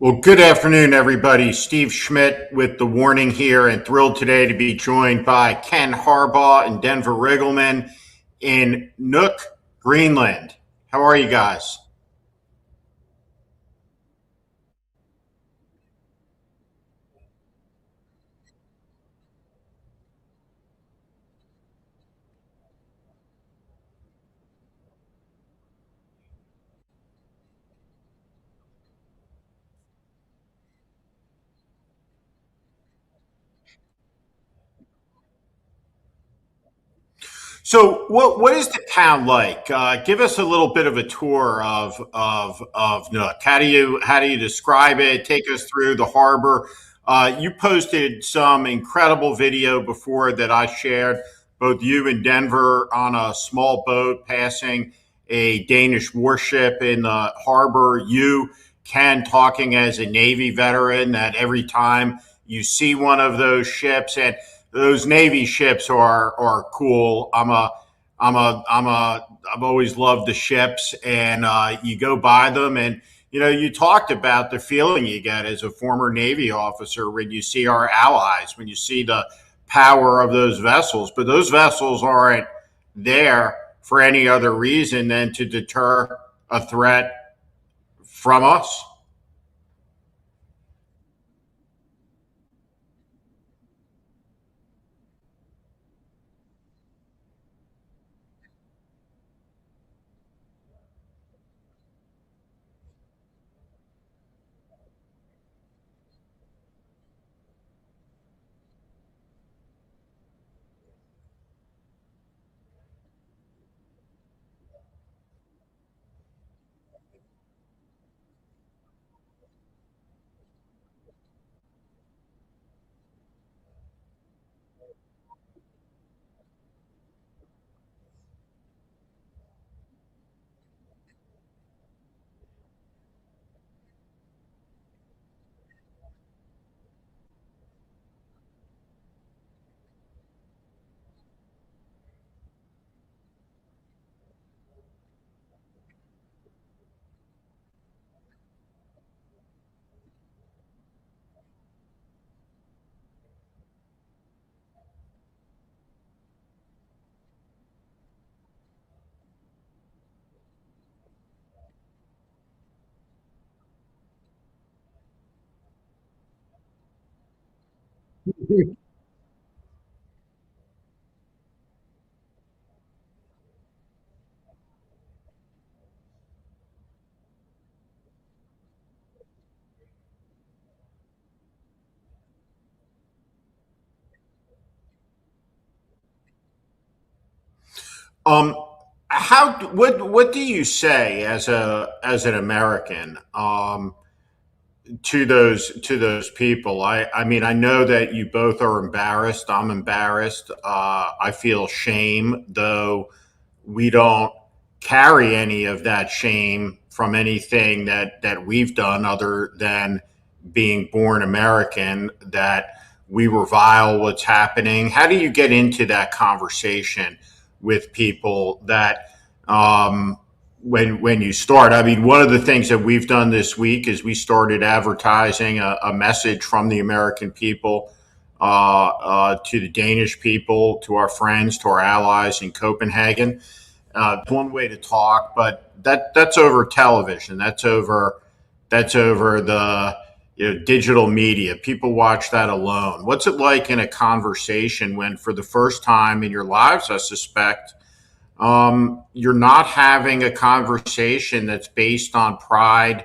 Well, good afternoon, everybody. Steve Schmidt with the warning here, and thrilled today to be joined by Ken Harbaugh and Denver Riggleman in Nuuk, Greenland. How are you guys? So, what is the town like? Give us a little bit of a tour of Nuuk. How do you describe it? Take us through the harbor. You posted some incredible video before that I shared. Both you and Denver on a small boat passing a Danish warship in the harbor. You, Ken, talking as a Navy veteran that every time you see one of those ships, and those Navy ships are cool. I've always loved the ships, and you go by them, and you talked about the feeling you get as a former Navy officer when you see our allies, when you see the power of those vessels. But those vessels aren't there for any other reason than to deter a threat from us. Um, how what do you say as an American to those people? I mean, I know that you both are embarrassed. I'm embarrassed. I feel shame, though we don't carry any of that shame from anything that we've done other than being born American. That we revile what's happening. How do you get into that conversation with people that when you start? I mean, one of the things that we've done this week is we started advertising a message from the American people to the Danish people, to our friends, to our allies in Copenhagen. One way to talk, but that's over television. That's over the digital media. People watch that alone. What's it like in a conversation when, for the first time in your lives, I suspect, you're not having a conversation that's based on pride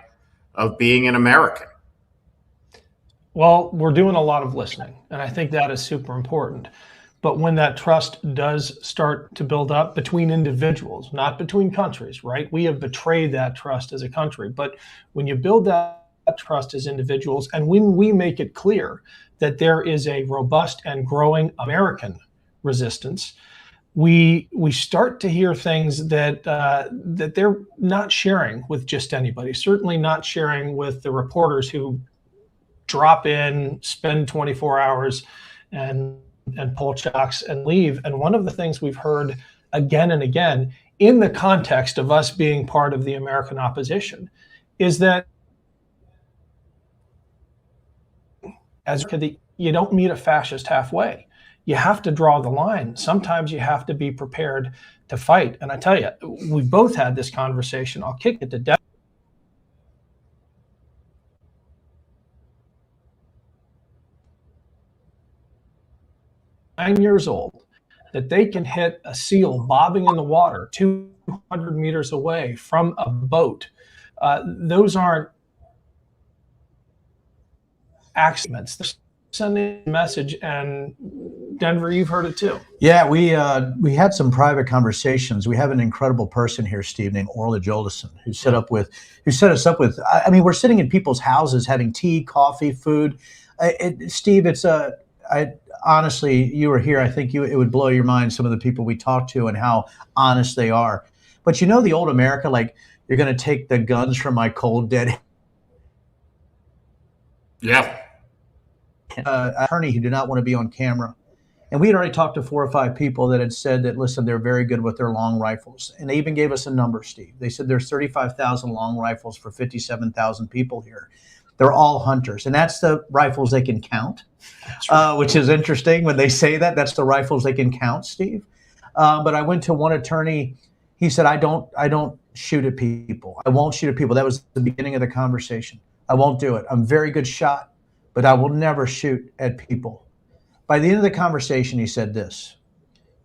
of being an American? Well, we're doing a lot of listening, and I think that is super important. But when that trust does start to build up between individuals, not between countries, right? We have betrayed that trust as a country. But when you build that trust as individuals, and when we make it clear that there is a robust and growing American resistance, we start to hear things that they're not sharing with just anybody. Certainly not sharing with the reporters who drop in, spend 24 hours, and pull chocks and leave. And one of the things we've heard again and again in the context of us being part of the American opposition is that as you don't meet a fascist halfway. You have to draw the line. Sometimes you have to be prepared to fight. And I tell you, we both had this conversation. I'll kick it to death. 9 years old, that they can hit a seal bobbing in the water 200 meters away from a boat. Those aren't accidents. They're sending a message, and Denver, you've heard it too. Yeah, we had some private conversations. We have an incredible person here, Steve, named Orla Jolison, who set us up with. I mean, we're sitting in people's houses having tea, coffee, food. Steve, honestly, you were here. I think it would blow your mind, some of the people we talked to and how honest they are. But you know, the old America, like, you're going to take the guns from my cold dead. Yeah. Attorney who did not want to be on camera. And we had already talked to 4 or 5 people that had said that, listen, they're very good with their long rifles. And they even gave us a number, Steve. They said there's 35,000 long rifles for 57,000 people here. They're all hunters. And that's the rifles they can count, which is interesting when they say that. That's the rifles they can count, Steve. But I went to one attorney. He said, I don't shoot at people. I won't shoot at people. That was the beginning of the conversation. I won't do it. I'm a very good shot, but I will never shoot at people. By the end of the conversation, he said this.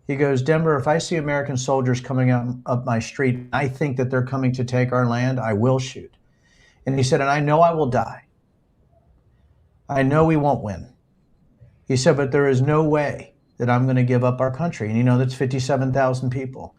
He goes, Denver, if I see American soldiers coming up my street, I think that they're coming to take our land, I will shoot. And he said, and I know I will die. I know we won't win. He said, but there is no way that I'm going to give up our country. And you know, that's 57,000 people.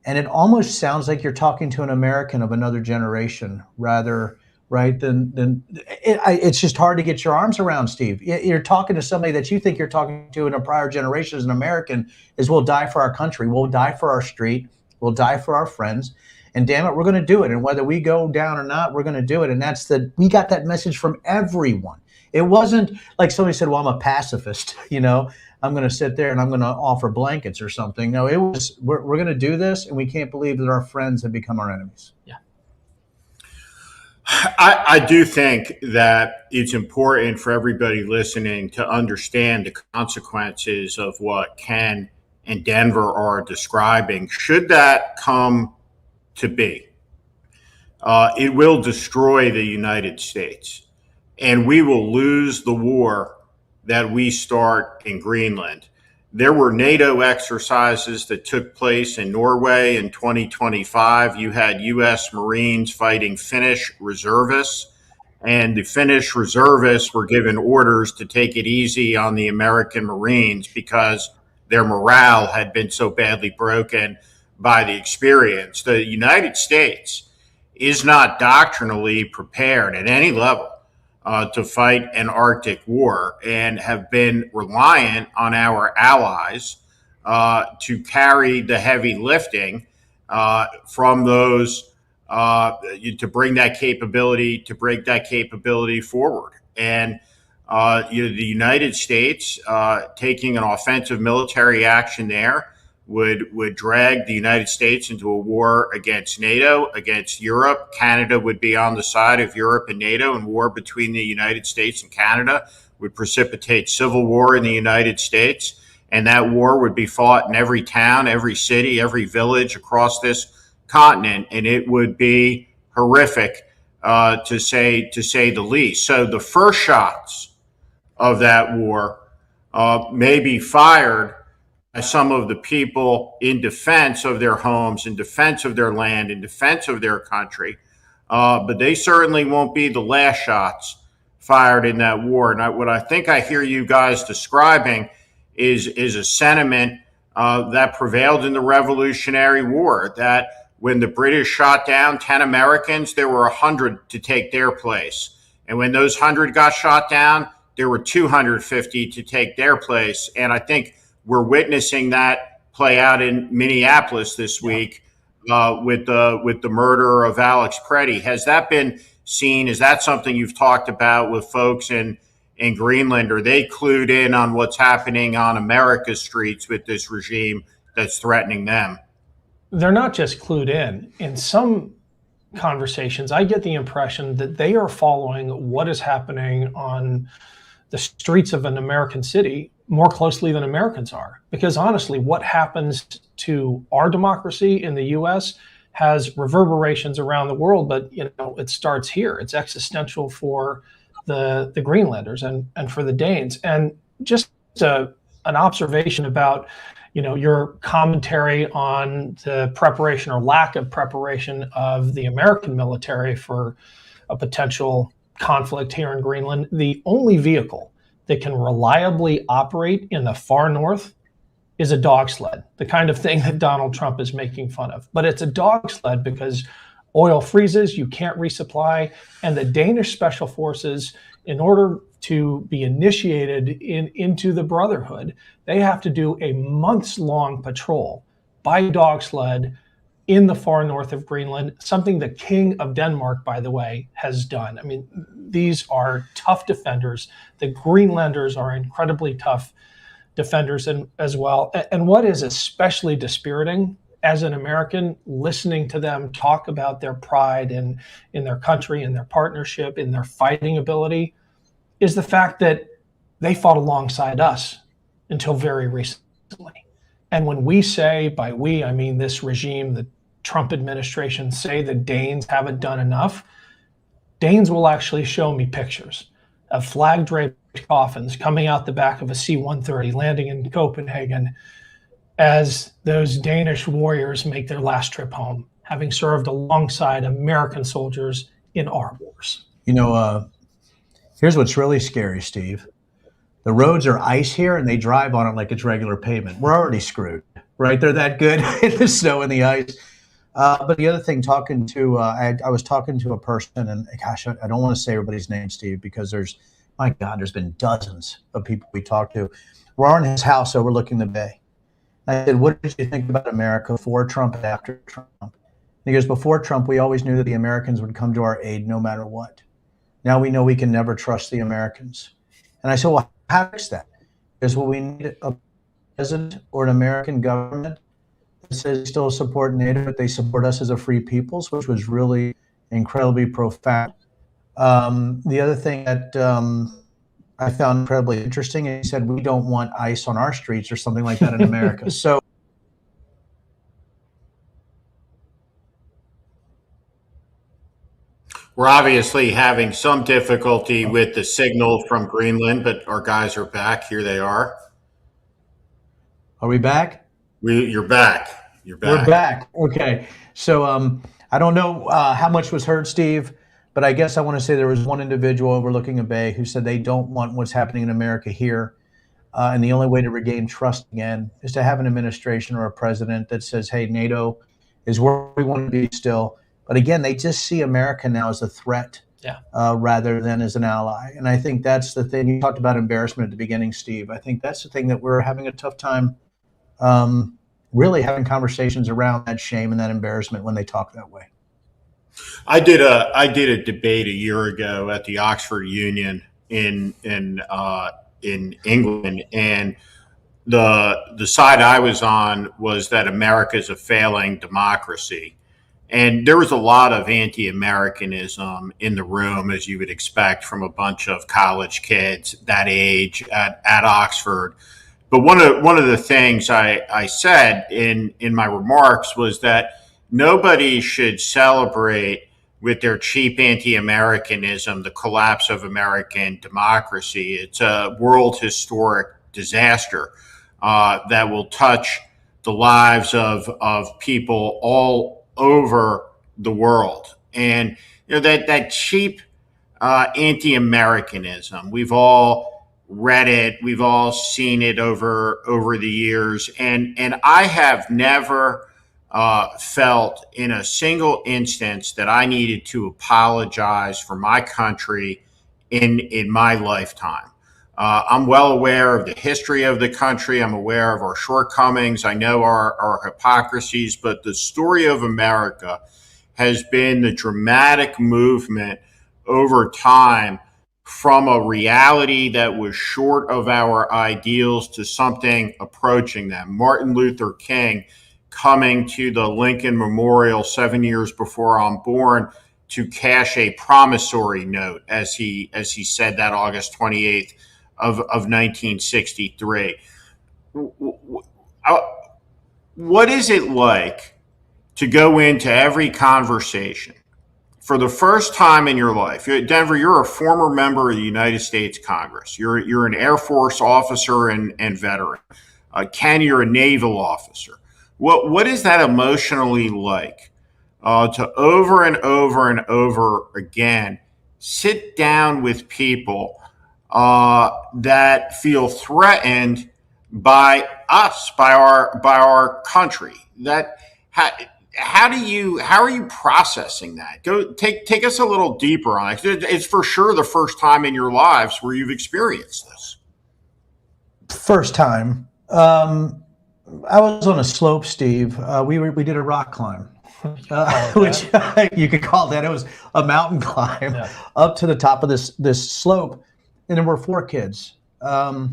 And it almost sounds like you're talking to an American of another generation rather, right, than it's just hard to get your arms around, Steve. You're talking to somebody that you think you're talking to in a prior generation as an American is we'll die for our country. We'll die for our street. We'll die for our friends. And damn it, we're going to do it. And whether we go down or not, we're going to do it. And we got that message from everyone. It wasn't like somebody said, well, I'm a pacifist, you know, I'm going to sit there and I'm going to offer blankets or something. No, it was, we're going to do this. And we can't believe that our friends have become our enemies. Yeah. I do think that it's important for everybody listening to understand the consequences of what Ken and Denver are describing. Should that come to be, it will destroy the United States, and we will lose the war that we start in Greenland. There were NATO exercises that took place in Norway in 2025. You had U.S. Marines fighting Finnish reservists, and the Finnish reservists were given orders to take it easy on the American Marines because their morale had been so badly broken by the experience. The United States is not doctrinally prepared at any level to fight an Arctic war, and have been reliant on our allies to carry the heavy lifting from those to bring that capability forward. And the United States taking an offensive military action there would drag the United States into a war against NATO, against Europe. Canada would be on the side of Europe and NATO, and war between the United States and Canada would precipitate civil war in the United States. And that war would be fought in every town, every city, every village across this continent. And it would be horrific, to say the least. So the first shots of that war may be fired by some of the people in defense of their homes, in defense of their land, in defense of their country. But they certainly won't be the last shots fired in that war. And what I think I hear you guys describing is a sentiment that prevailed in the Revolutionary War, that when the British shot down 10 Americans, there were 100 to take their place. And when those 100 got shot down, there were 250 to take their place. And I think we're witnessing that play out in Minneapolis this week with the murder of Alex Preddy. Has that been seen? Is that something you've talked about with folks in Greenland? Are they clued in on what's happening on America's streets with this regime that's threatening them? They're not just clued in. In some conversations, I get the impression that they are following what is happening on the streets of an American city more closely than Americans are. Because honestly, what happens to our democracy in the US has reverberations around the world, but it starts here. It's existential for the Greenlanders and for the Danes. And just an observation about your commentary on the preparation or lack of preparation of the American military for a potential conflict here in Greenland. The only vehicle that can reliably operate in the far north is a dog sled, the kind of thing that Donald Trump is making fun of. But it's a dog sled because oil freezes, you can't resupply, and the Danish special forces, in order to be initiated into the Brotherhood, they have to do a months-long patrol by dog sled in the far north of Greenland, something the King of Denmark, by the way, has done. I mean, these are tough defenders. The Greenlanders are incredibly tough defenders as well. And what is especially dispiriting as an American, listening to them talk about their pride in their country, in their partnership, in their fighting ability, is the fact that they fought alongside us until very recently. And when we say, by we, I mean this regime, the Trump administration, say the Danes haven't done enough, Danes will actually show me pictures of flag-draped coffins coming out the back of a C-130 landing in Copenhagen as those Danish warriors make their last trip home, having served alongside American soldiers in our wars. Here's what's really scary, Steve. The roads are ice here, and they drive on it like it's regular pavement. We're already screwed, right? They're that good in the snow and the ice. But the other thing, I was talking to a person, and gosh, I don't want to say everybody's name, Steve, because there's been dozens of people we talked to. We're in his house overlooking the bay. I said, what did you think about America before Trump and after Trump? And he goes, before Trump, we always knew that the Americans would come to our aid no matter what. Now we know we can never trust the Americans. And I said, well, how is that? Because we need a president or an American government that says they still support NATO, but they support us as a free peoples, which was really incredibly profound. The other thing that I found incredibly interesting, he said, we don't want ICE on our streets or something like that in America. So we're obviously having some difficulty with the signal from Greenland, but our guys are back. Here they are. Are we back? You're back. You're back. We're back. Okay. So I don't know how much was heard, Steve, but I guess I want to say there was one individual overlooking a bay who said they don't want what's happening in America here. And the only way to regain trust again is to have an administration or a president that says, hey, NATO is where we want to be still. But again, they just see America now as a threat rather than as an ally. And I think that's the thing. You talked about embarrassment at the beginning, Steve. I think that's the thing that we're having a tough time really having conversations around that shame and that embarrassment when they talk that way. I did a debate a year ago at the Oxford Union in England, and the side I was on was that America is a failing democracy. And there was a lot of anti-Americanism in the room, as you would expect from a bunch of college kids that age at Oxford. But one of the things I said in my remarks was that nobody should celebrate with their cheap anti-Americanism the collapse of American democracy. It's a world historic disaster that will touch the lives of people all over the world. And that cheap anti-Americanism, we've all read it, we've all seen it over the years, and I have never felt in a single instance that I needed to apologize for my country in my lifetime. I'm well aware of the history of the country. I'm aware of our shortcomings. I know our hypocrisies, but the story of America has been the dramatic movement over time from a reality that was short of our ideals to something approaching them. Martin Luther King coming to the Lincoln Memorial 7 years before I'm born to cash a promissory note, as he said that August 28th of 1963. What is it like to go into every conversation for the first time in your life? Denver, you're a former member of the United States Congress. You're an Air Force officer and veteran. Ken, you're a naval officer. What is that emotionally like to over and over and over again sit down with people that feel threatened by us, by our country? That how are you processing that? Go take us a little deeper on it. It's for sure the first time in your lives where you've experienced this. First time. I was on a slope, Steve. We did a rock climb, which you could call that. It was a mountain climb up to the top of this slope, and there were 4 kids, all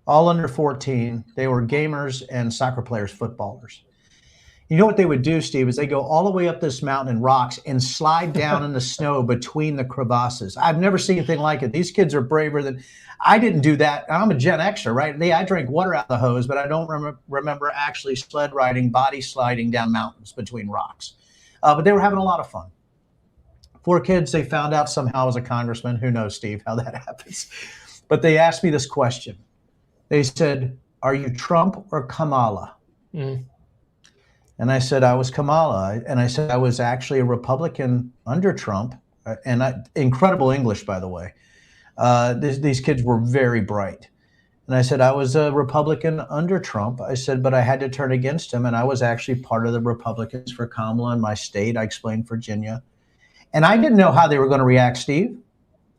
under 14. They were gamers and soccer players, footballers. You know what they would do, Steve, is they go all the way up this mountain in rocks and slide down in the snow between the crevasses. I've never seen anything like it. These kids are braver than I didn't do that. I'm a Gen Xer, right? I drank water out of the hose, but I don't remember actually sled riding, body sliding down mountains between rocks. But they were having a lot of fun. 4 kids, they found out somehow I was a congressman. Who knows, Steve, how that happens? But they asked me this question. They said, "Are you Trump or Kamala?" Mm. And I said, I was Kamala. And I said, I was actually a Republican under Trump. And incredible English, by the way. These kids were very bright. And I said, I was a Republican under Trump. I said, but I had to turn against him. And I was actually part of the Republicans for Kamala in my state. I explained Virginia. And I didn't know how they were going to react, Steve.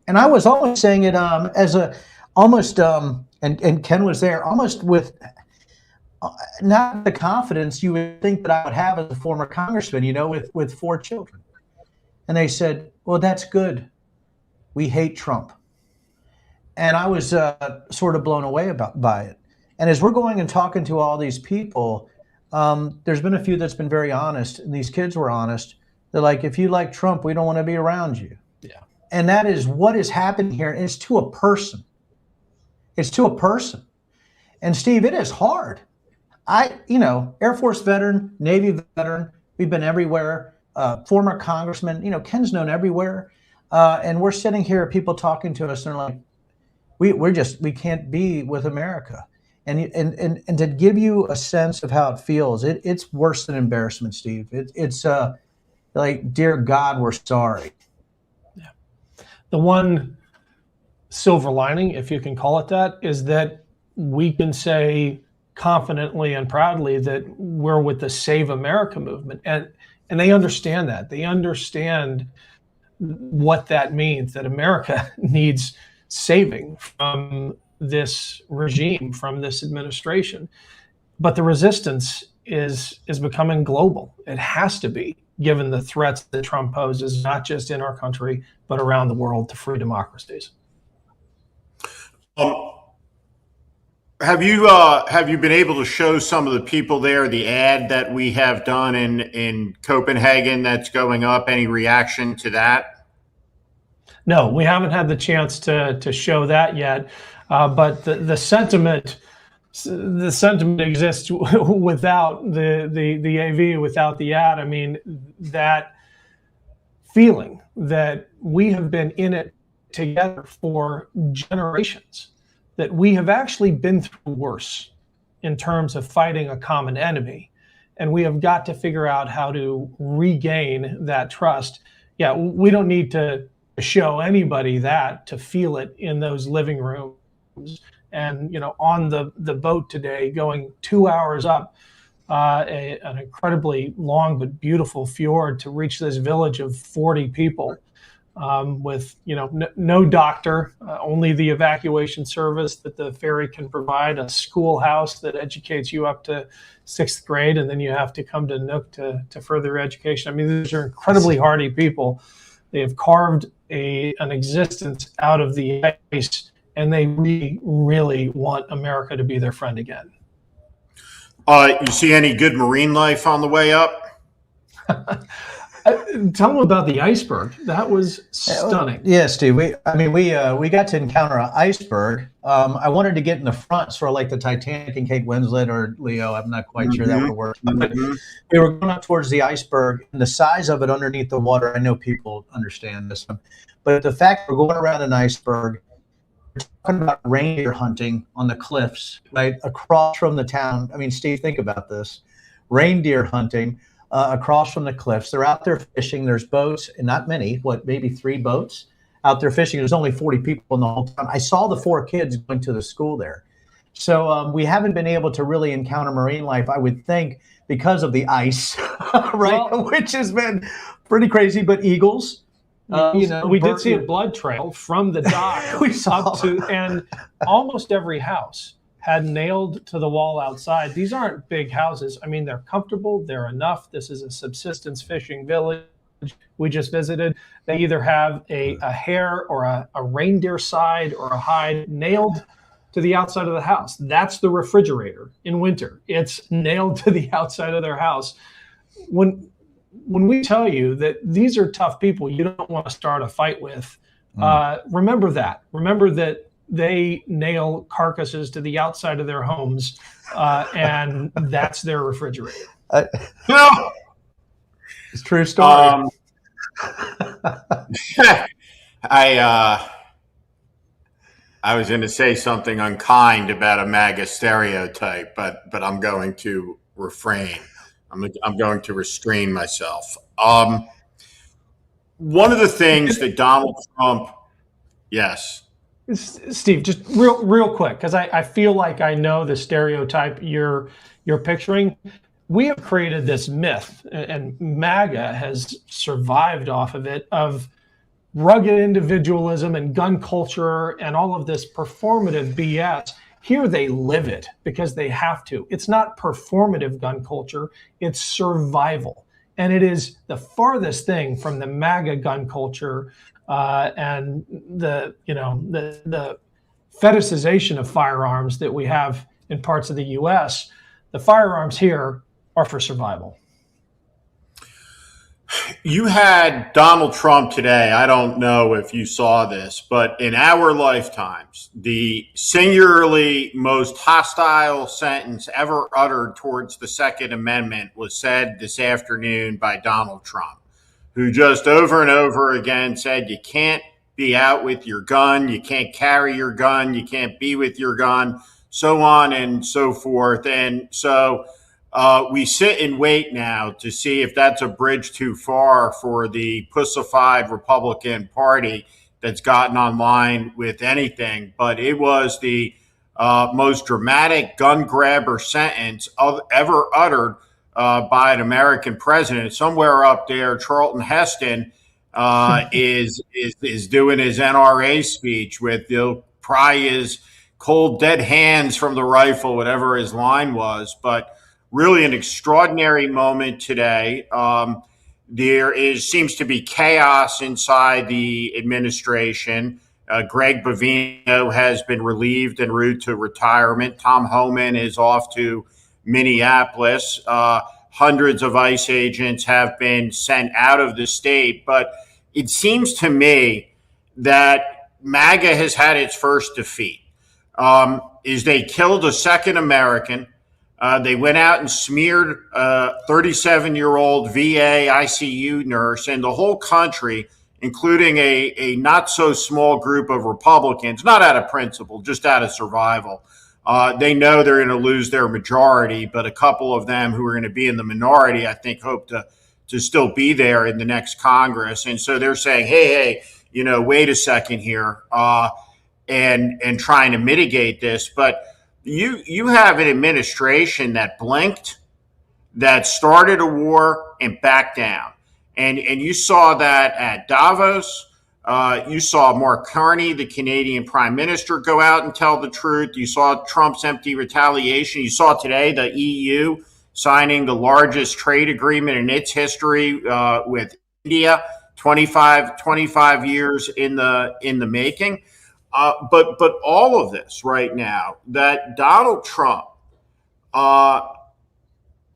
And I was always saying it as a almost, and Ken was there, almost with not the confidence you would think that I would have as a former congressman, with 4 children. And they said, well, that's good. We hate Trump. And I was sort of blown away by it. And as we're going and talking to all these people, there's been a few that's been very honest. And these kids were honest. They're like, if you like Trump, we don't want to be around you. Yeah. And that is what is happening here. And it's to a person. It's to a person. And Steve, it is hard. Air Force veteran, Navy veteran, we've been everywhere, former congressman, Ken's known everywhere. And we're sitting here, people talking to us, and they're like, we can't be with America. And to give you a sense of how it feels, it's worse than embarrassment, Steve. It's like, dear God, we're sorry. Yeah. The one silver lining, if you can call it that, is that we can say confidently and proudly that we're with the Save America movement. And they understand that. They understand what that means, that America needs saving from this regime, from this administration. But the resistance is becoming global. It has to be, given the threats that Trump poses, not just in our country, but around the world to free democracies. Have you been able to show some of the people there the ad that we have done in Copenhagen that's going up? Any reaction to that? No, we haven't had the chance to show that yet. But the sentiment exists without the AV, without the ad. I mean, that feeling that we have been in it together for generations, that we have actually been through worse in terms of fighting a common enemy. And we have got to figure out how to regain that trust. Yeah, we don't need to show anybody that to feel it in those living rooms. And, on the boat today, going 2 hours up an incredibly long but beautiful fjord to reach this village of 40 people. With no doctor, only the evacuation service that the ferry can provide, a schoolhouse that educates you up to 6th grade, and then you have to come to Nuuk to further education. I mean, these are incredibly hardy people. They have carved an existence out of the ice, and they really, really want America to be their friend again. You see any good marine life on the way up? Tell them about the iceberg. That was stunning. Yeah, Steve. We got to encounter an iceberg. I wanted to get in the front, sort of like the Titanic and Kate Winslet or Leo. I'm not quite sure that would have worked. But we were going up towards the iceberg, and the size of it underneath the water. I know people understand this one, but the fact we're going around an iceberg, we're talking about reindeer hunting on the cliffs, right across from the town. I mean, Steve, think about this: reindeer hunting. Across from the cliffs. They're out there fishing. There's boats, and not many, maybe 3 boats out there fishing. There's only 40 people in the whole town. I saw the 4 kids going to the school there. So we haven't been able to really encounter marine life, I would think, because of the ice, right? Well, which has been pretty crazy. But eagles, we did see a blood trail from the dock we saw. up to, and almost every house had nailed to the wall outside. These aren't big houses. I mean, they're comfortable. They're enough. This is a subsistence fishing village we just visited. They either have a hare or a reindeer side or a hide nailed to the outside of the house. That's the refrigerator in winter. It's nailed to the outside of their house. When we tell you that these are tough people you don't want to start a fight with, remember that. Remember that they nail carcasses to the outside of their homes, and that's their refrigerator. No, it's a true story. I was going to say something unkind about a MAGA stereotype, but I'm going to refrain. I'm going to restrain myself. One of the things that Donald Trump, yes. Steve, just real quick, because I feel like I know the stereotype you're picturing. We have created this myth, and MAGA has survived off of it, of rugged individualism and gun culture and all of this performative BS. Here they live it because they have to. It's not performative gun culture, it's survival. And it is the farthest thing from the MAGA gun culture and the fetishization of firearms that we have in parts of the U.S. The firearms here are for survival. You had Donald Trump today. I don't know if you saw this, but in our lifetimes, the singularly most hostile sentence ever uttered towards the Second Amendment was said this afternoon by Donald Trump, who just over and over again said, you can't be out with your gun, you can't carry your gun, you can't be with your gun, so on and so forth. And so we sit and wait now to see if that's a bridge too far for the pussified Republican Party that's gotten online with anything. But it was the most dramatic gun grabber sentence ever uttered by an American president. Somewhere up there, Charlton Heston is doing his NRA speech with pry his cold dead hands from the rifle, whatever his line was. But really an extraordinary moment today. There seems to be chaos inside the administration. Greg Bovino has been relieved en route to retirement. Tom Homan is off to Minneapolis. Hundreds of ICE agents have been sent out of the state. But it seems to me that MAGA has had its first defeat. Is they killed a second American. They went out and smeared a 37-year-old VA ICU nurse, and the whole country, including a not so small group of Republicans, not out of principle, just out of survival. They know they're going to lose their majority, but a couple of them who are going to be in the minority, I think, hope to still be there in the next Congress. And so they're saying, hey, wait a second here, and trying to mitigate this. But you have an administration that blinked, that started a war and backed down. And you saw that at Davos. You saw Mark Carney, the Canadian Prime Minister, go out and tell the truth. You saw Trump's empty retaliation. You saw today the EU signing the largest trade agreement in its history with India, 25 years in the making. But all of this right now, that Donald Trump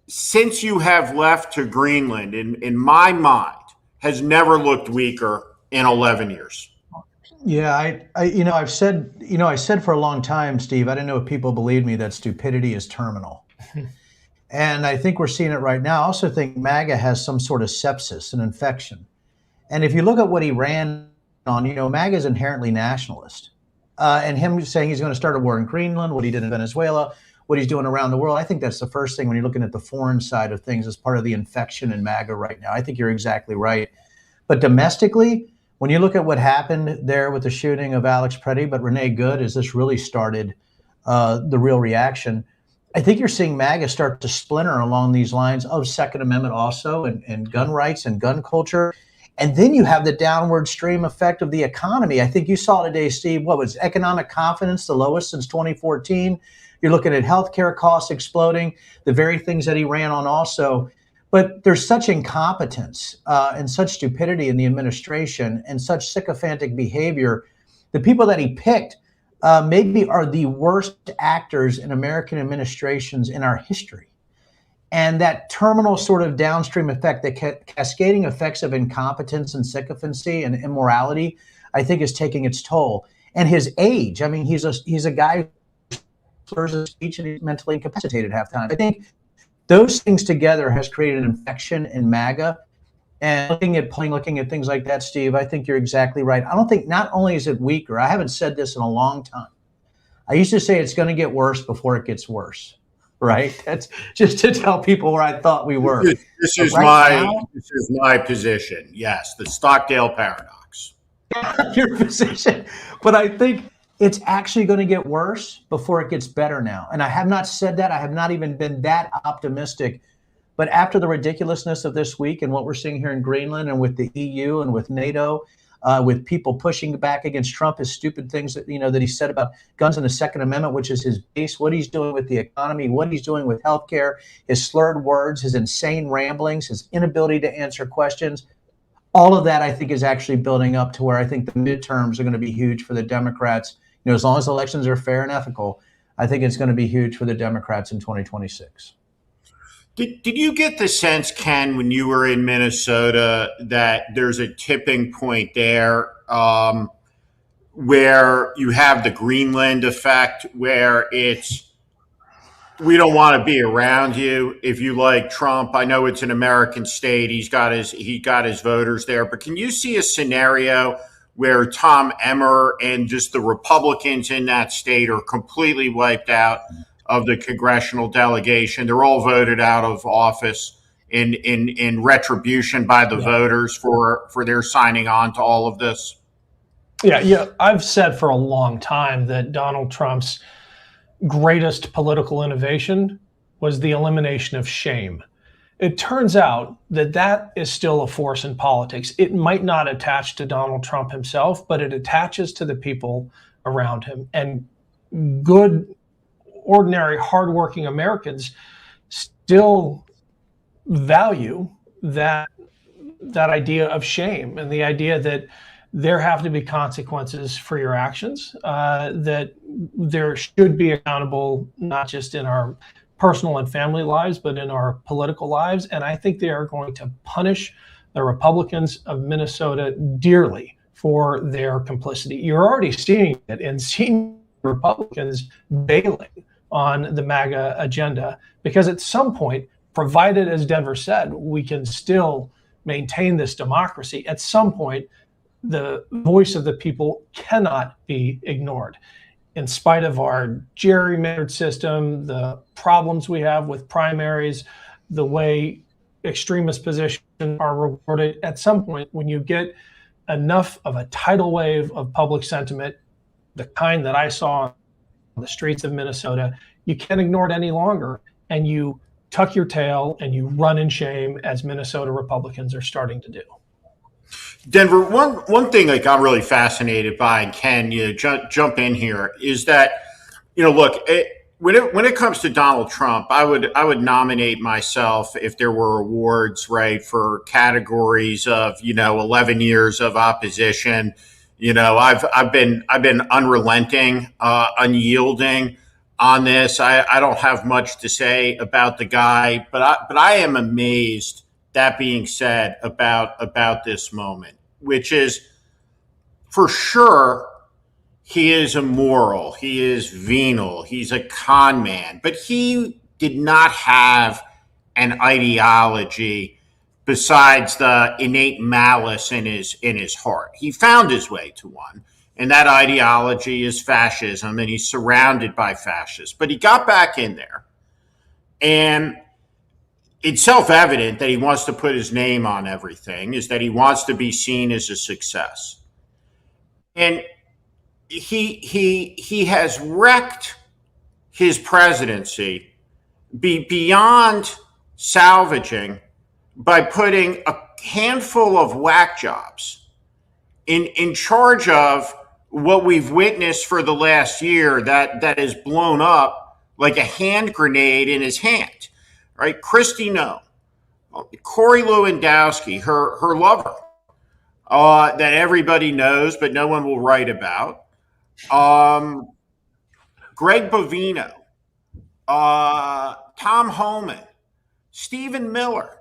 since you have left to Greenland, in my mind, has never looked weaker in 11 years. Yeah, I've said, I said for a long time, Steve, I didn't know if people believed me that stupidity is terminal. And I think we're seeing it right now. I also think MAGA has some sort of sepsis, an infection. And if you look at what he ran on, MAGA is inherently nationalist. And him saying he's going to start a war in Greenland, what he did in Venezuela, what he's doing around the world, I think that's the first thing when you're looking at the foreign side of things as part of the infection in MAGA right now. I think you're exactly right. But domestically, when you look at what happened there with the shooting of Alex Preddy, but Renee Good, as this really started the real reaction, I think you're seeing MAGA start to splinter along these lines of Second Amendment also and gun rights and gun culture. And then you have the downward stream effect of the economy. I think you saw today, Steve, what was economic confidence, the lowest since 2014. You're looking at healthcare costs exploding, the very things that he ran on also. But there's such incompetence and such stupidity in the administration and such sycophantic behavior. The people that he picked maybe are the worst actors in American administrations in our history. And that terminal sort of downstream effect, the cascading effects of incompetence and sycophancy and immorality, I think is taking its toll. And his age, I mean, he's a guy who slurs his speech and he's mentally incapacitated half the time. I think those things together has created an infection in MAGA. And looking at things like that, Steve, I think you're exactly right. I don't think not only is it weaker, I haven't said this in a long time. I used to say it's going to get worse before it gets worse, right? That's just to tell people where I thought we were. This is my position. Yes, the Stockdale paradox. Your position. But I think it's actually going to get worse before it gets better now. And I have not said that. I have not even been that optimistic. But after the ridiculousness of this week and what we're seeing here in Greenland and with the EU and with NATO, with people pushing back against Trump, his stupid things that he said about guns and the Second Amendment, which is his base, what he's doing with the economy, what he's doing with healthcare, his slurred words, his insane ramblings, his inability to answer questions. All of that, I think, is actually building up to where I think the midterms are going to be huge for the Democrats. As long as elections are fair and ethical, I think it's going to be huge for the Democrats in 2026. Did you get the sense, Ken, when you were in Minnesota, that there's a tipping point there where you have the Greenland effect, where it's, we don't want to be around you if you like Trump? I know it's an American state. He got his voters there. But can you see a scenario where Tom Emmer and just the Republicans in that state are completely wiped out of the congressional delegation? They're all voted out of office in retribution by the voters for their signing on to all of this. Yeah. I've said for a long time that Donald Trump's greatest political innovation was the elimination of shame. It turns out that is still a force in politics. It might not attach to Donald Trump himself, but it attaches to the people around him. And good, ordinary, hardworking Americans still value that idea of shame and the idea that there have to be consequences for your actions, that there should be accountable, not just in our personal and family lives, but in our political lives. And I think they are going to punish the Republicans of Minnesota dearly for their complicity. You're already seeing it in senior Republicans bailing on the MAGA agenda, because at some point, provided, as Denver said, we can still maintain this democracy, at some point, the voice of the people cannot be ignored. In spite of our gerrymandered system, the problems we have with primaries, the way extremist positions are rewarded, at some point, when you get enough of a tidal wave of public sentiment, the kind that I saw on the streets of Minnesota, you can't ignore it any longer. And you tuck your tail and you run in shame, as Minnesota Republicans are starting to do. Denver, one thing like I'm really fascinated by, and Ken, you jump in here, is that, look, when it comes to Donald Trump, I would nominate myself, if there were awards, right, for categories of 11 years of opposition. I've been unrelenting, unyielding. on this. I don't have much to say about the guy, but I am amazed, that being said, about this moment, which is, for sure, he is immoral, he is venal, he's a con man, but he did not have an ideology besides the innate malice in his heart. He found his way to one, and that ideology is fascism, and he's surrounded by fascists. But he got back in there, and it's self-evident that he wants to put his name on everything, is that he wants to be seen as a success. And he has wrecked his presidency beyond salvaging by putting a handful of whack jobs in charge of what we've witnessed for the last year, that has blown up like a hand grenade in his hand, right? Kristi Noem, Corey Lewandowski, her lover, that everybody knows but no one will write about, Greg Bovino, Tom Homan, Stephen Miller,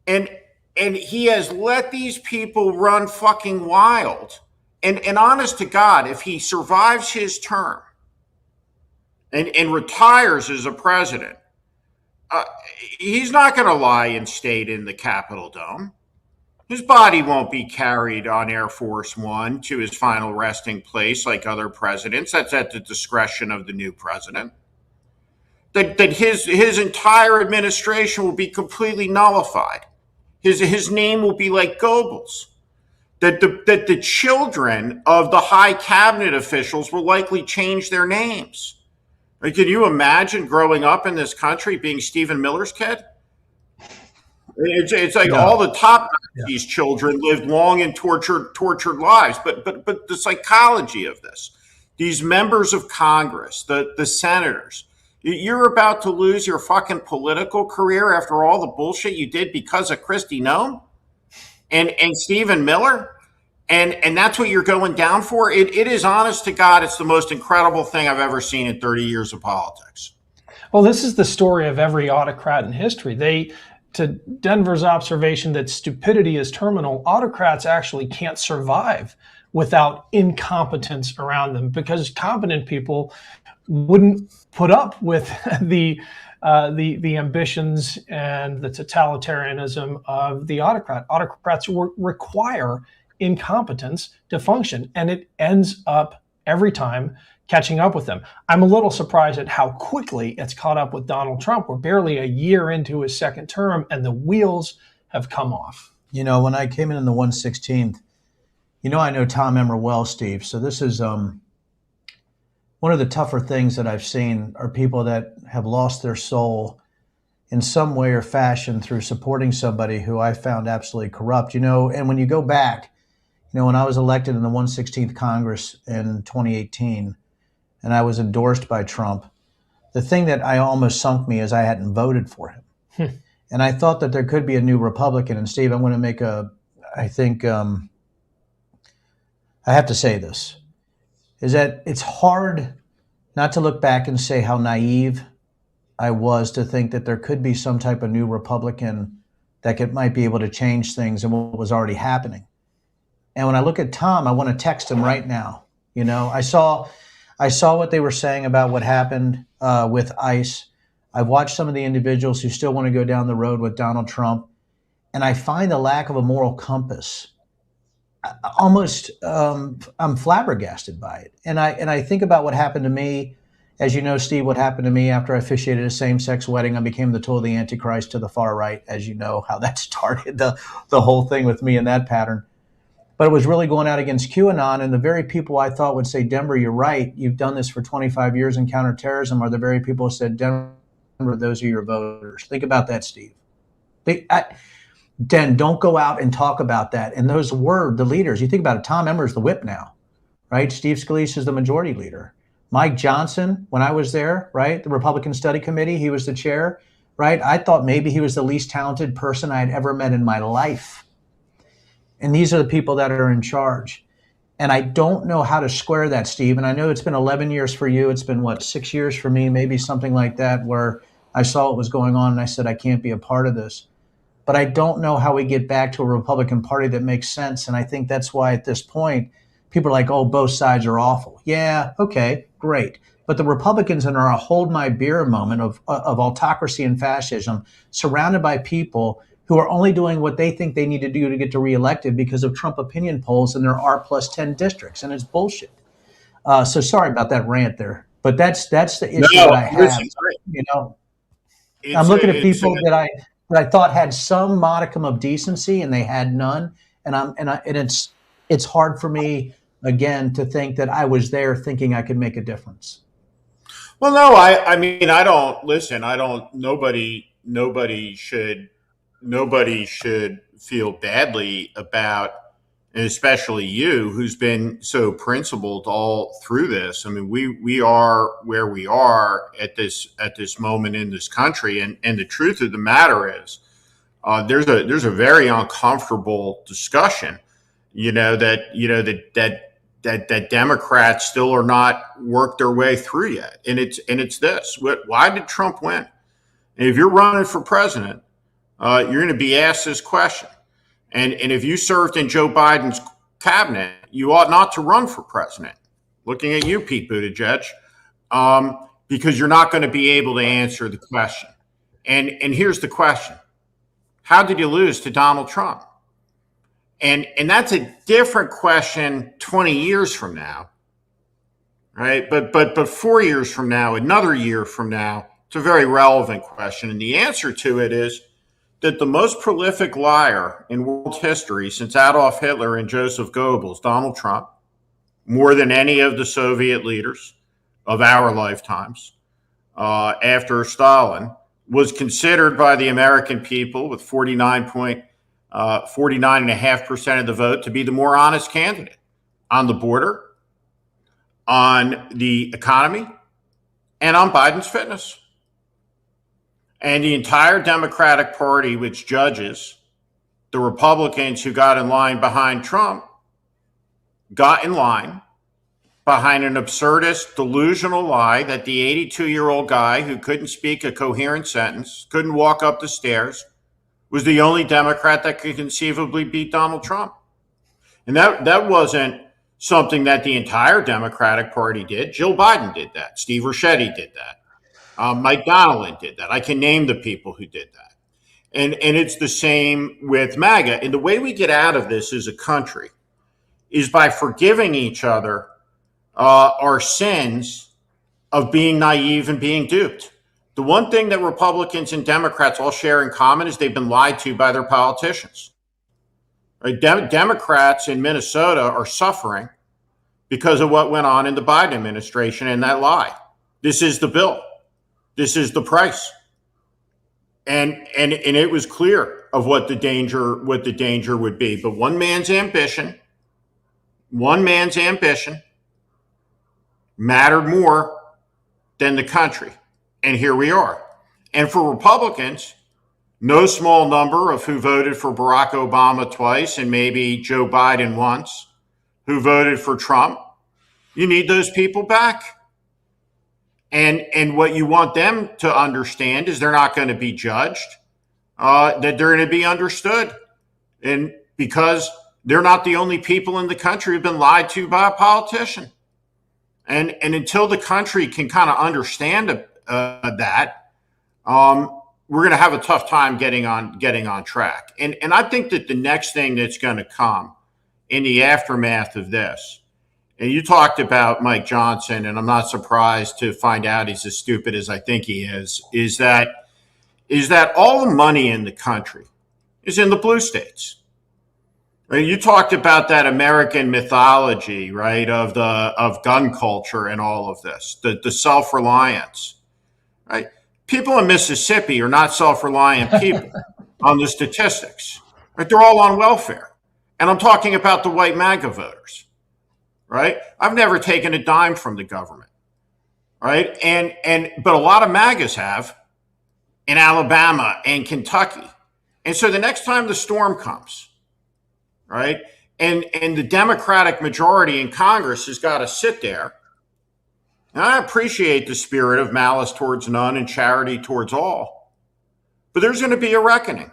and he has let these people run fucking wild. And honest to God, if he survives his term and retires as a president, he's not going to lie and state in the Capitol Dome. His body won't be carried on Air Force One to his final resting place like other presidents. That's at the discretion of the new president. That his entire administration will be completely nullified. His name will be like Goebbels. That the children of the high cabinet officials will likely change their names. Like, can you imagine growing up in this country being Stephen Miller's kid? It's like all the top Nazis' children lived long and tortured lives. But the psychology of this, these members of Congress, the senators, you're about to lose your fucking political career after all the bullshit you did because of Kristi Noem and Stephen Miller. And that's what you're going down for. It is, honest to God, it's the most incredible thing I've ever seen in 30 years of politics. Well, this is the story of every autocrat in history. To Denver's observation that stupidity is terminal, autocrats actually can't survive without incompetence around them, because competent people wouldn't put up with the ambitions and the totalitarianism of the autocrat. Autocrats require incompetence to function, and it ends up every time catching up with them. I'm a little surprised at how quickly it's caught up with Donald Trump. We're barely a year into his second term, and the wheels have come off. You know, when I came in the 116th, I know Tom Emmer well, Steve. So this is one of the tougher things that I've seen are people that have lost their soul in some way or fashion through supporting somebody who I found absolutely corrupt. And when you go back, when I was elected in the 116th Congress in 2018, and I was endorsed by Trump, the thing that I almost sunk me is I hadn't voted for him. And I thought that there could be a new Republican. And Steve, I'm going to make I have to say this, is that it's hard not to look back and say how naive I was to think that there could be some type of new Republican that might be able to change things and what was already happening. And when I look at Tom, I want to text him right now. I saw what they were saying about what happened with ICE. I've watched some of the individuals who still want to go down the road with Donald Trump, and I find the lack of a moral compass almost I'm flabbergasted by it. And I think about what happened to me. As you know, Steve, what happened to me after I officiated a same-sex wedding, I became the tool of the Antichrist to the far right. As you know, how that started, the whole thing with me in that pattern. But it was really going out against QAnon, and the very people I thought would say, Denver, you're right, you've done this for 25 years in counterterrorism, are the very people who said, Denver, those are your voters. Think about that, Steve. Den, don't go out and talk about that. And those were the leaders. You think about it, Tom Emmer's the whip now, right? Steve Scalise is the majority leader. Mike Johnson, when I was there, right, the Republican Study Committee, he was the chair, right? I thought maybe he was the least talented person I had ever met in my life. And these are the people that are in charge. And I don't know how to square that, Steve. And I know it's been 11 years for you. It's been, what, 6 years for me, maybe something like that, where I saw what was going on and I said, I can't be a part of this. But I don't know how we get back to a Republican Party that makes sense. And I think that's why at this point, people are like, oh, both sides are awful. Yeah, okay, great. But the Republicans are in a hold my beer moment of autocracy and fascism, surrounded by people who are only doing what they think they need to do to get reelected because of Trump opinion polls in their R+10 districts. And it's bullshit. So sorry about that rant there. But that's the issue that I have. You know, I'm looking at people that I thought had some modicum of decency, and they had none. And it's hard for me again to think that I was there thinking I could make a difference. Well, no, I mean, I don't listen. I don't. Nobody should feel badly about, and especially you, who's been so principled all through this. I mean, we are where we are at this moment in this country, and the truth of the matter is, there's a very uncomfortable discussion, that Democrats still are not worked their way through yet, and it's this: why did Trump win? And if you're running for president, you're going to be asked this question. And if you served in Joe Biden's cabinet, you ought not to run for president. Looking at you, Pete Buttigieg, because you're not going to be able to answer the question. And here's the question: how did you lose to Donald Trump? And that's a different question 20 years from now, right? But 4 years from now, another year from now, it's a very relevant question. And the answer to it is that the most prolific liar in world history since Adolf Hitler and Joseph Goebbels, Donald Trump, more than any of the Soviet leaders of our lifetimes after Stalin, was considered by the American people with 49.5% of the vote to be the more honest candidate on the border, on the economy, and on Biden's fitness. And the entire Democratic Party, which judges the Republicans who got in line behind Trump, got in line behind an absurdist, delusional lie that the 82-year-old guy who couldn't speak a coherent sentence, couldn't walk up the stairs, was the only Democrat that could conceivably beat Donald Trump. And that wasn't something that the entire Democratic Party did. Jill Biden did that. Steve Ricchetti did that. Mike Donnellan did that. I can name the people who did that. And it's the same with MAGA. And the way we get out of this as a country is by forgiving each other our sins of being naive and being duped. The one thing that Republicans and Democrats all share in common is they've been lied to by their politicians. Right? Democrats in Minnesota are suffering because of what went on in the Biden administration and that lie. This is the bill. This is the price. And it was clear of what the danger would be. But one man's ambition mattered more than the country. And here we are. And for Republicans, no small number of who voted for Barack Obama twice and maybe Joe Biden once, who voted for Trump, you need those people back. And what you want them to understand is they're not going to be judged, that they're going to be understood. And because they're not the only people in the country who've been lied to by a politician. And until the country can kind of understand that, we're going to have a tough time getting on track. And I think that the next thing that's going to come in the aftermath of this, and you talked about Mike Johnson, and I'm not surprised to find out he's as stupid as I think he is that all the money in the country is in the blue states. Right? You talked about that American mythology, right, of gun culture and all of this, the self-reliance, right? People in Mississippi are not self-reliant people on the statistics. Right? They're all on welfare. And I'm talking about the white MAGA voters. Right? I've never taken a dime from the government. Right? But a lot of MAGAs have in Alabama and Kentucky. And so the next time the storm comes, right, and the Democratic majority in Congress has got to sit there. And I appreciate the spirit of malice towards none and charity towards all, but there's going to be a reckoning.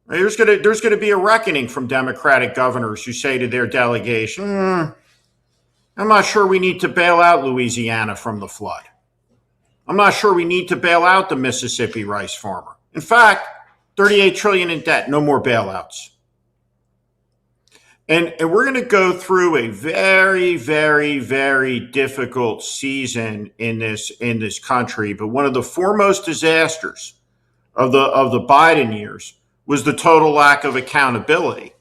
There's going to be a reckoning from Democratic governors who say to their delegation, I'm not sure we need to bail out Louisiana from the flood. I'm not sure we need to bail out the Mississippi rice farmer. In fact, $38 trillion in debt, no more bailouts. And we're going to go through a very, very, very difficult season in this country. But one of the foremost disasters of the Biden years was the total lack of accountability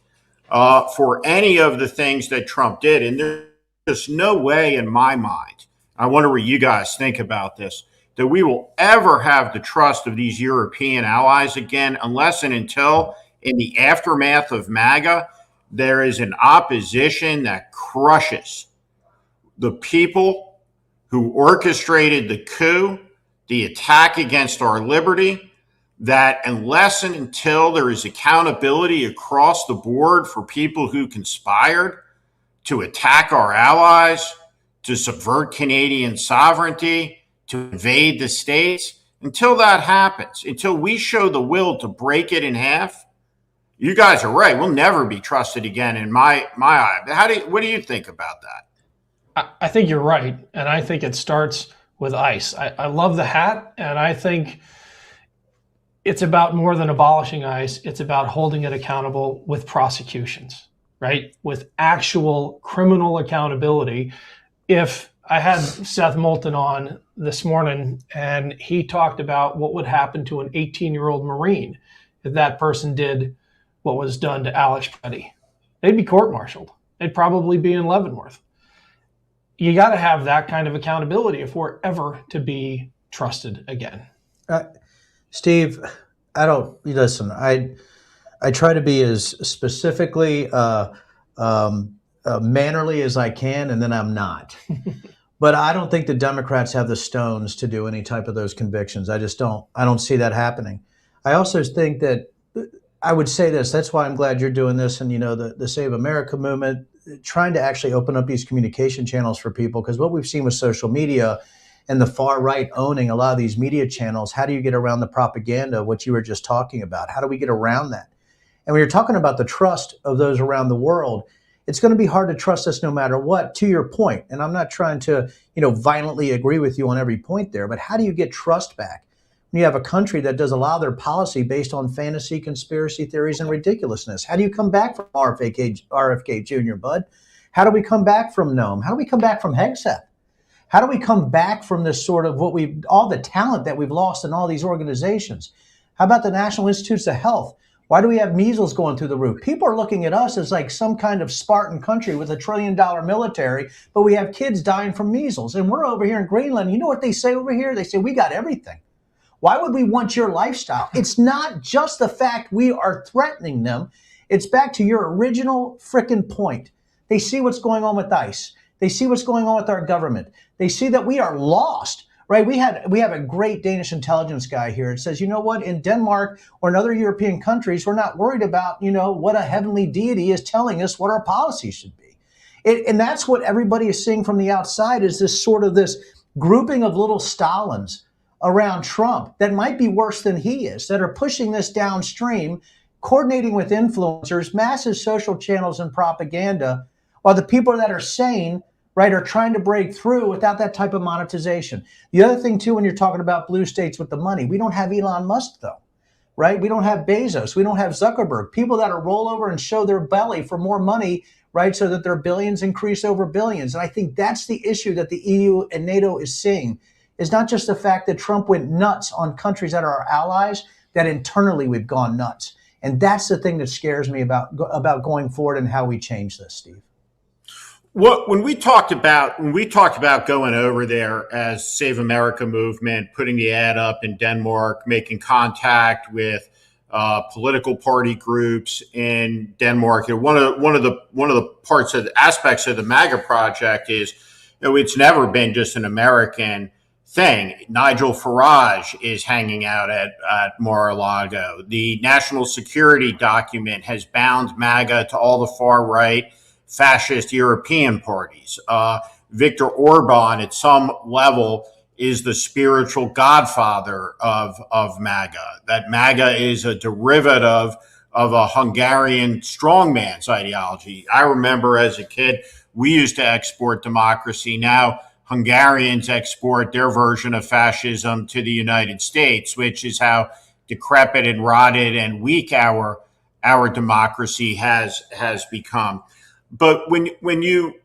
for any of the things that Trump did. And there's no way in my mind, I wonder what you guys think about this, that we will ever have the trust of these European allies again, unless and until in the aftermath of MAGA, there is an opposition that crushes the people who orchestrated the coup, the attack against our liberty, that unless and until there is accountability across the board for people who conspired to attack our allies, to subvert Canadian sovereignty, to invade the states, until that happens, until we show the will to break it in half, you guys are right. We'll never be trusted again in my eye. What do you think about that? I think you're right. And I think it starts with ICE. I love the hat. And I think it's about more than abolishing ICE. It's about holding it accountable with prosecutions, right? With actual criminal accountability. If I had Seth Moulton on this morning and he talked about what would happen to an 18-year-old Marine if that person did what was done to Alex Preddy, they'd be court-martialed. They'd probably be in Leavenworth. You got to have that kind of accountability if we're ever to be trusted again. Steve, listen, I try to be as specifically mannerly as I can, and then I'm not. But I don't think the Democrats have the stones to do any type of those convictions. I don't see that happening. I also think that I would say this, that's why I'm glad you're doing this, and the Save America movement, trying to actually open up these communication channels for people, because what we've seen with social media and the far right owning a lot of these media channels, how do you get around the propaganda, what you were just talking about? How do we get around that? And when you're talking about the trust of those around the world, it's going to be hard to trust us no matter what, to your point. And I'm not trying to, violently agree with you on every point there, but how do you get trust back when you have a country that does a lot of their policy based on fantasy, conspiracy theories, and ridiculousness? How do you come back from RFK Jr., bud? How do we come back from Nome? How do we come back from Hegseth? How do we come back from this sort of all the talent that we've lost in all these organizations? How about the National Institutes of Health? Why do we have measles going through the roof? People are looking at us as like some kind of Spartan country with $1 trillion military, but we have kids dying from measles. And we're over here in Greenland. You know what they say over here? They say, we got everything. Why would we want your lifestyle? It's not just the fact we are threatening them. It's back to your original frickin' point. They see what's going on with ICE. They see what's going on with our government. They see that we are lost, right? We have a great Danish intelligence guy here. It says, you know what, in Denmark or in other European countries, we're not worried about, what a heavenly deity is telling us what our policy should be. And that's what everybody is seeing from the outside, is this sort of this grouping of little Stalins around Trump that might be worse than he is, that are pushing this downstream, coordinating with influencers, massive social channels and propaganda, while the people that are sane, right, are trying to break through without that type of monetization. The other thing, too, when you're talking about blue states with the money, we don't have Elon Musk, though, right? We don't have Bezos. We don't have Zuckerberg, people that are roll over and show their belly for more money, right, so that their billions increase over billions. And I think that's the issue that the EU and NATO is seeing, is not just the fact that Trump went nuts on countries that are our allies, that internally we've gone nuts. And that's the thing that scares me about going forward and how we change this, Steve. Well, when we talked about going over there as Save America movement, putting the ad up in Denmark, making contact with political party groups in Denmark, one of the aspects of the MAGA project is, it's never been just an American thing. Nigel Farage is hanging out at Mar-a-Lago. The national security document has bound MAGA to all the far right fascist European parties. Viktor Orban, at some level, is the spiritual godfather of MAGA. That MAGA is a derivative of a Hungarian strongman's ideology. I remember as a kid, we used to export democracy. Now Hungarians export their version of fascism to the United States, which is how decrepit and rotted and weak our democracy has become. But when you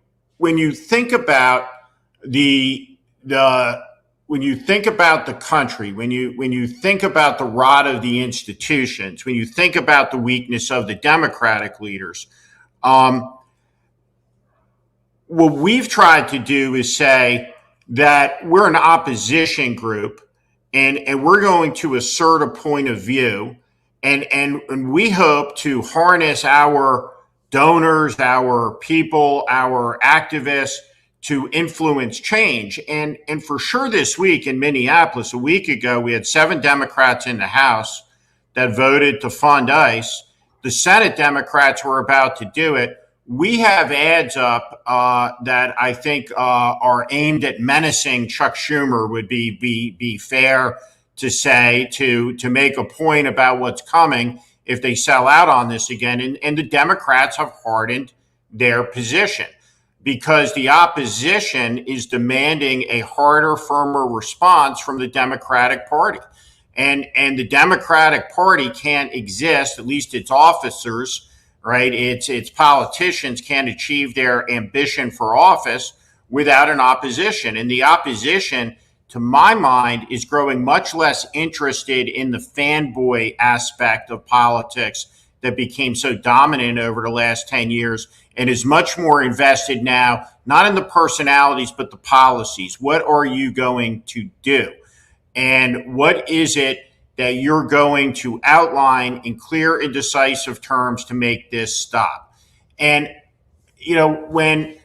think about when you think about the country, when you think about the rot of the institutions, when you think about the weakness of the Democratic leaders, what we've tried to do is say that we're an opposition group and we're going to assert a point of view, and we hope to harness our donors, our people, our activists to influence change. And for sure this week in Minneapolis, a week ago, we had 7 Democrats in the House that voted to fund ICE. The Senate Democrats were about to do it. We have ads up that I think are aimed at menacing Chuck Schumer, would be fair to say, to make a point about what's coming if they sell out on this again. And the Democrats have hardened their position because the opposition is demanding a harder, firmer response from the Democratic Party. And the Democratic Party can't exist, at least its officers, right? Its politicians can't achieve their ambition for office without an opposition. And the opposition, to my mind, is growing much less interested in the fanboy aspect of politics that became so dominant over the last 10 years and is much more invested now, not in the personalities, but the policies. What are you going to do? And what is it that you're going to outline in clear and decisive terms to make this stop? And, you know, when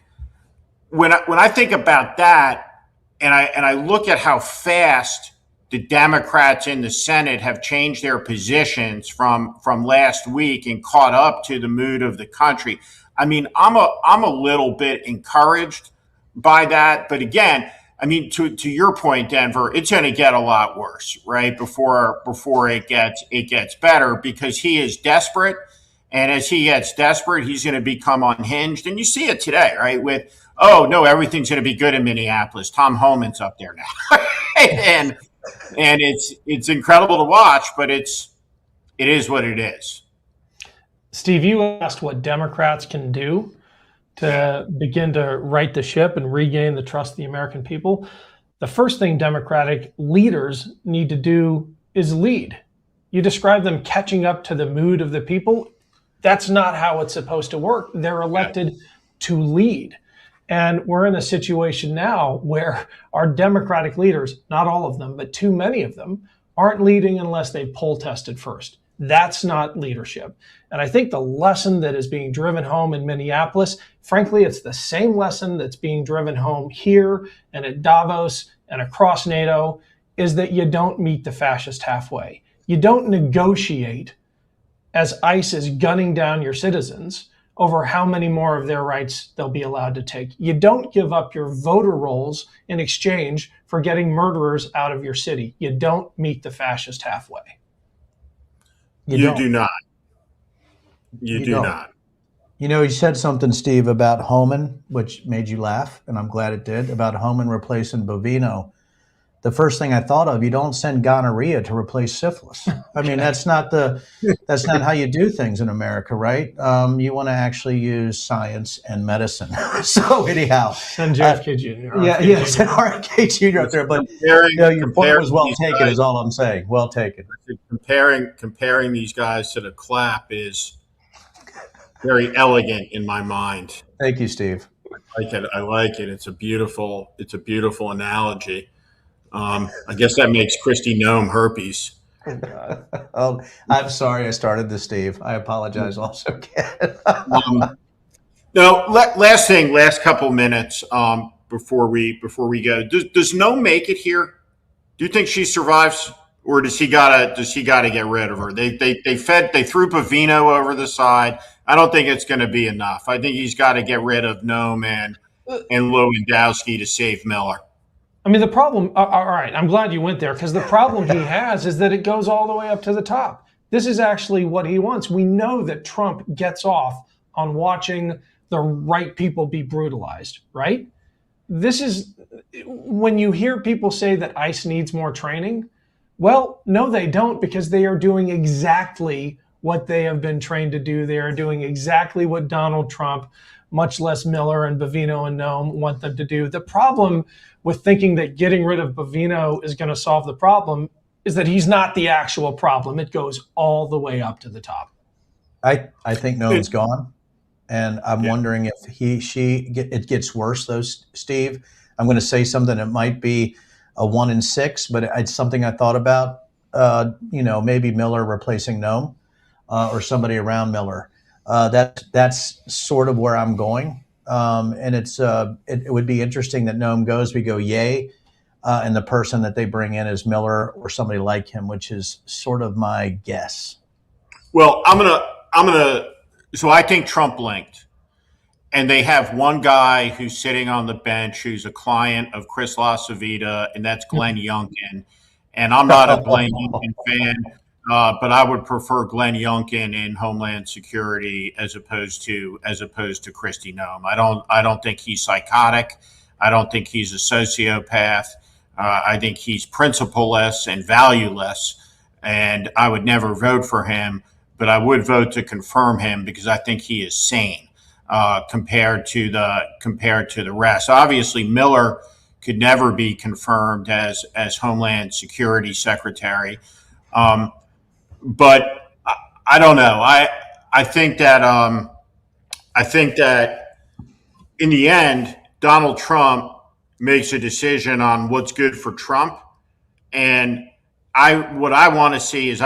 I think about that and I look at how fast the Democrats in the Senate have changed their positions from last week and caught up to the mood of the country, I mean, I'm a little bit encouraged by that. But again, I mean, to your point, Denver, it's going to get a lot worse, right? Before it gets better, because he is desperate, and as he gets desperate, he's going to become unhinged. And you see it today, right? With, oh no, everything's going to be good in Minneapolis. Tom Homan's up there now, and it's incredible to watch, but it is what it is. Steve, you asked what Democrats can do to begin to right the ship and regain the trust of the American people. The first thing Democratic leaders need to do is lead. You describe them catching up to the mood of the people. That's not how it's supposed to work. They're elected to lead. And we're in a situation now where our Democratic leaders, not all of them, but too many of them, aren't leading unless they've poll tested first. That's not leadership. And I think the lesson that is being driven home in Minneapolis, frankly, it's the same lesson that's being driven home here and at Davos and across NATO, is that you don't meet the fascist halfway. You don't negotiate as ICE is gunning down your citizens over how many more of their rights they'll be allowed to take. You don't give up your voter rolls in exchange for getting murderers out of your city. You don't meet the fascist halfway. You do not. You do not. You know, you said something, Steve, about Homan, which made you laugh, and I'm glad it did, about Homan replacing Bovino. The first thing I thought of, you don't send gonorrhea to replace syphilis. I mean, that's not how you do things in America, right? You want to actually use science and medicine. So anyhow, send JFK Jr. Yeah, send RFK Jr. up there. But your point was well taken. Is all I'm saying. Well taken. Comparing these guys to the clap is very elegant in my mind. Thank you, Steve. I like it. It's a beautiful analogy. I guess that makes Kristi Noem herpes. Oh, I'm sorry I started this, Steve. I apologize also, Ken. No, last couple minutes. before we go. Does Noam make it here? Do you think she survives, or does he gotta get rid of her? They threw Pavino over the side. I don't think it's going to be enough. I think he's got to get rid of Noam and Lewandowski to save Miller. I mean, the problem, all right, I'm glad you went there, because the problem he has is that it goes all the way up to the top. This is actually what he wants. We know that Trump gets off on watching the right people be brutalized, right? This is, when you hear people say that ICE needs more training, well, no, they don't, because they are doing exactly what they have been trained to do. They are doing exactly what Donald Trump, much less Miller and Bavino and Noam, want them to do. The problem with thinking that getting rid of Bavino is going to solve the problem is that he's not the actual problem. It goes all the way up to the top. I think Noam's gone. And I'm wondering if it gets worse, though, Steve. I'm going to say something that might be a 1 in 6, but it's something I thought about. Maybe Miller replacing Noam or somebody around Miller. That's sort of where I'm going. And it would be interesting that Noam goes. We go yay, and the person that they bring in is Miller or somebody like him, which is sort of my guess. Well, I'm gonna. So I think Trump linked, and they have one guy who's sitting on the bench who's a client of Chris LaCivita, and that's Glenn Youngkin. And I'm not a Glenn Youngkin fan, but I would prefer Glenn Youngkin in Homeland Security as opposed to Kristi Noem. I don't think he's psychotic. I don't think he's a sociopath. I think he's principleless and valueless, and I would never vote for him. But I would vote to confirm him because I think he is sane compared to the rest. Obviously, Miller could never be confirmed as Homeland Security Secretary, but I don't know. I think that in the end, Donald Trump makes a decision on what's good for Trump, and what I want to see is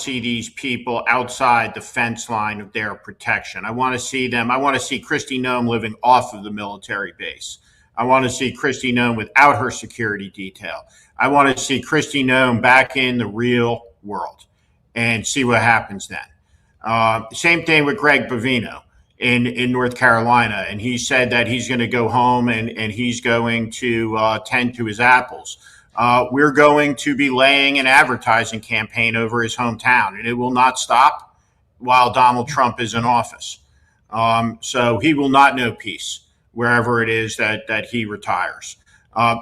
these people outside the fence line of their protection. I want to see Kristi Noem living off of the military base. I want to see Kristi Noem without her security detail. I want to see Kristi Noem back in the real world and see what happens then. Same thing with Greg Bavino in North Carolina. And he said that he's going to go home and he's going to tend to his apples. We're going to be laying an advertising campaign over his hometown, and it will not stop while Donald Trump is in office. So he will not know peace wherever it is that he retires.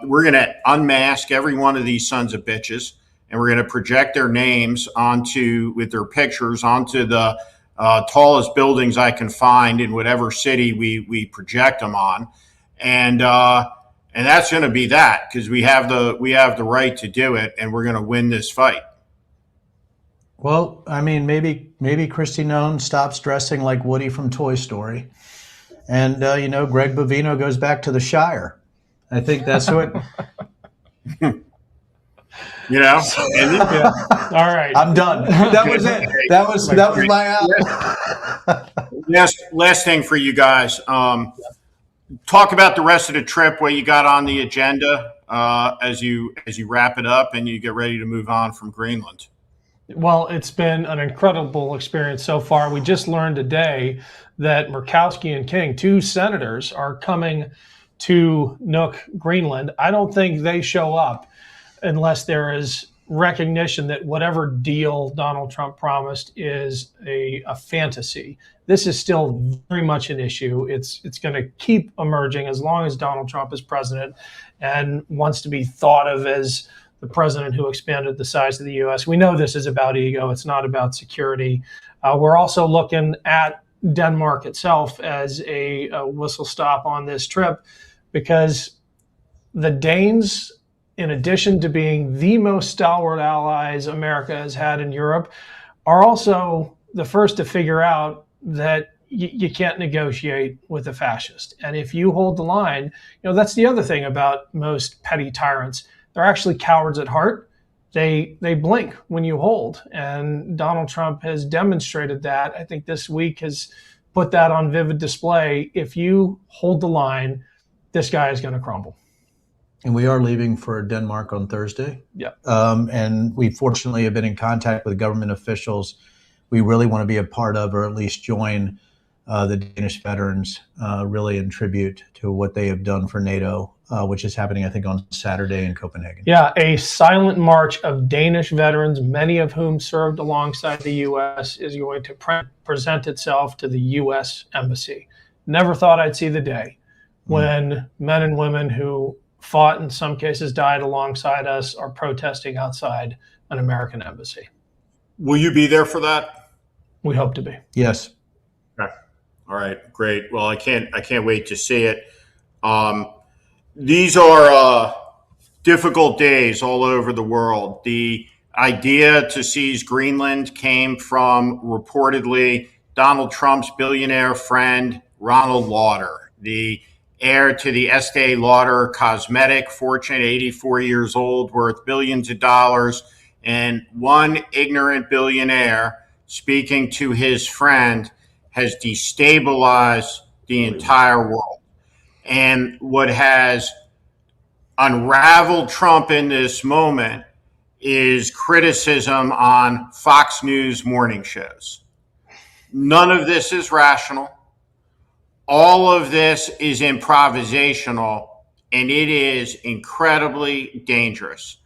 We're going to unmask every one of these sons of bitches, and we're going to project their names with their pictures onto the tallest buildings I can find in whatever city we project them on. And that's going to be that, because we have the right to do it, and we're going to win this fight. Well, I mean, maybe Kristi Noem stops dressing like Woody from Toy Story, and Greg Bavino goes back to the Shire. I think that's what. And all right, I'm done. That was it. That was my out. Last thing for you guys. Talk about the rest of the trip, what you got on the agenda as you wrap it up and you get ready to move on from Greenland. Well, it's been an incredible experience so far. We just learned today that Murkowski and King, 2 senators, are coming to Nuuk, Greenland. I don't think they show up unless there is recognition that whatever deal Donald Trump promised is a fantasy. This is still very much an issue. It's going to keep emerging as long as Donald Trump is president and wants to be thought of as the president who expanded the size of the U.S. We know this is about ego. It's not about security. We're also looking at Denmark itself as a whistle stop on this trip, because the Danes, in addition to being the most stalwart allies America has had in Europe, are also the first to figure out that you can't negotiate with a fascist. And if you hold the line, that's the other thing about most petty tyrants. They're actually cowards at heart. They blink when you hold. And Donald Trump has demonstrated that. I think this week has put that on vivid display. If you hold the line, this guy is going to crumble. And we are leaving for Denmark on Thursday. Yeah. And we fortunately have been in contact with government officials. We really want to be a part of, or at least join the Danish veterans, really in tribute to what they have done for NATO, which is happening, I think, on Saturday in Copenhagen. Yeah, a silent march of Danish veterans, many of whom served alongside the U.S., is going to present itself to the U.S. Embassy. Never thought I'd see the day when men and women who fought, in some cases died alongside us, are protesting outside an American embassy. Will you be there for that? We hope to be. Yes. Okay. All right, great. Well, I can't wait to see it. These are difficult days all over the world. The idea to seize Greenland came from, reportedly, Donald Trump's billionaire friend, Ronald Lauder, the heir to the Estee Lauder cosmetic fortune, 84 years old, worth billions of dollars. And one ignorant billionaire, speaking to his friend, has destabilized the entire world. And what has unraveled Trump in this moment is criticism on Fox News morning shows. None of this is rational. All of this is improvisational, and it is incredibly dangerous.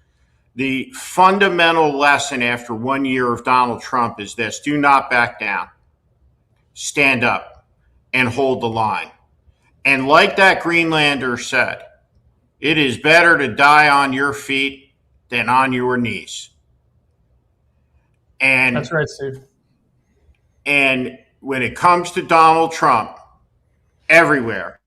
The fundamental lesson after 1 year of Donald Trump is this: do not back down. Stand up and hold the line. And like that Greenlander said, it is better to die on your feet than on your knees. And that's right, Steve. And when it comes to Donald Trump, everywhere,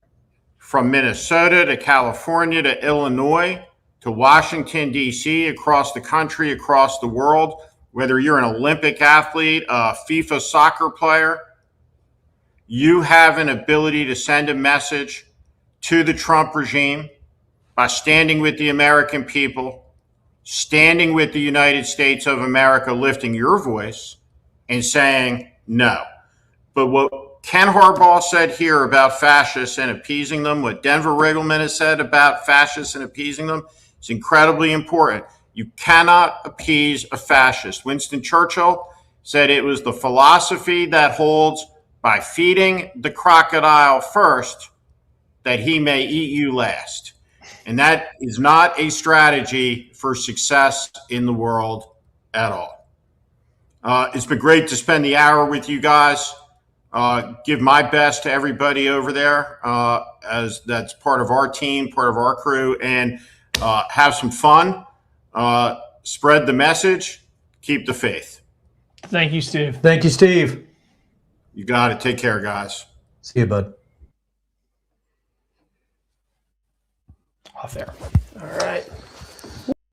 from Minnesota to California to Illinois to Washington, D.C., across the country, across the world, whether you're an Olympic athlete, a FIFA soccer player, you have an ability to send a message to the Trump regime by standing with the American people, standing with the United States of America, lifting your voice and saying no. But what Ken Harbaugh said here about fascists and appeasing them, what Denver Riggleman has said about fascists and appeasing them, is incredibly important. You cannot appease a fascist. Winston Churchill said it was the philosophy that holds by feeding the crocodile first that he may eat you last. And that is not a strategy for success in the world at all. It's been great to spend the hour with you guys. Give my best to everybody over there, as that's part of our team, part of our crew, and have some fun. Spread the message. Keep the faith. Thank you, Steve. Thank you, Steve. You got it. Take care, guys. See you, bud. Off air. All right.